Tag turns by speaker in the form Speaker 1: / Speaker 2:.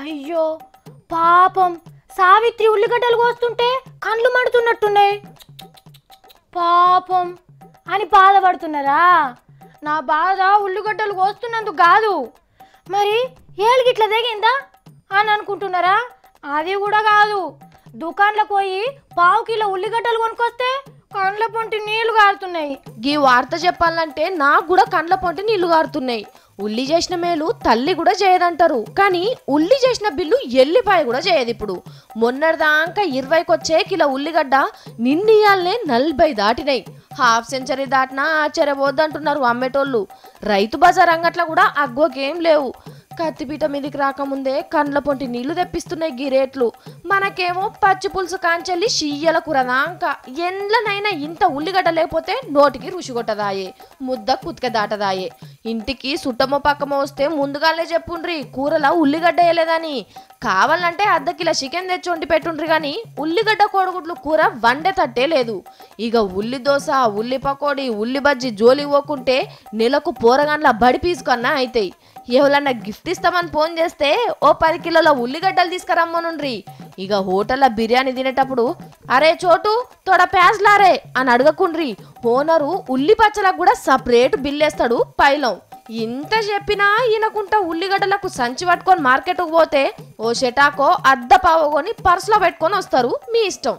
Speaker 1: అయ్యో పాపం సావిత్రి ఉల్లిగడ్డలు కోస్తుంటే కండ్లు మండుతున్నట్టున్నాయి పాపం అని బాధపడుతున్నారా? నా బాధ ఉల్లిగడ్డలు కోస్తున్నందుకు కాదు, మరి ఏళ్ళగిట్లా తెగిందా అని అనుకుంటున్నారా? అది కూడా కాదు, దుకాణంలోకి పోయి పావు కిలో ఉల్లిగడ్డలు కొనుక్కొస్తే కండ్ల పొంటి నీళ్లు గారుతున్నాయి.
Speaker 2: ఈ వార్త చెప్పాలంటే నాకు కూడా కండ్ల పొంటి నీళ్లు గారుతున్నాయి. ఉల్లి చేసిన మేలు తల్లి కూడా చేయదంటారు, కానీ ఉల్లి చేసిన బిల్లు ఎల్లిపాయ కూడా చేయదు. ఇప్పుడు మొన్నటిదాకా 20కి వచ్చే కిలో ఉల్లిగడ్డ నిన్నీయాలనే 40 దాటినాయి. హాఫ్ సెంచరీ దాటినా ఆశ్చర్యపోద్దంటున్నారు అమ్మేటోళ్ళు. రైతు బజార్ అంగట్లో కూడా అగ్గోకేం లేవు. కత్తిపీట మీదికి రాకముందే కండ్ల పొంటి నీళ్లు తెప్పిస్తున్నాయి గీ రేట్లు. మనకేమో పచ్చి పులుసు కాంచెల్లి షియ్యల కూరదాంక ఎండ్లనైనా ఇంత ఉల్లిగడ్డ లేకపోతే నోటికి రుచి కొట్టదాయే, ముద్ద కుతిక దాటదాయే. ఇంటికి సుట్టమో పక్కమో వస్తే ముందుగానే చెప్పుండ్రి కూరలా ఉల్లిగడ్డ వేయలేదని. కావాలంటే అర్ధ కిలో చికెన్ తెచ్చి వండి పెట్టుండ్రి కానీ ఉల్లిగడ్డ కోడిగుడ్లు కూర వండే తట్టే లేదు. ఇక ఉల్లి దోశ, ఉల్లి పకోడీ, ఉల్లి బజ్జి జోలి పోకుంటే నెలకు పోరగాన్ల బడి పీసుకన్నా అవుతాయి. ఎవరన్నా గిఫ్ట్ ఇస్తామని ఫోన్ చేస్తే ఓ 10 కిలోల ఉల్లిగడ్డలు తీసుకురమ్మనుండ్రి. ఇక హోటల్లో బిర్యానీ తినేటప్పుడు అరే చోటు తోడ ప్యాజ్లారే అని అడగకుండ్రి. ఓనరు ఉల్లి పచ్చలకు కూడా సపరేట్ బిల్లేస్తాడు పైలం. ఇంత చెప్పినా ఈయనకుంటా ఉల్లిగడ్డలకు సంచి పట్టుకొని మార్కెట్కు పోతే ఓ షెటాకో అర్ధ పావగొని పర్సులో పెట్టుకొని వస్తారు. మీ ఇష్టం.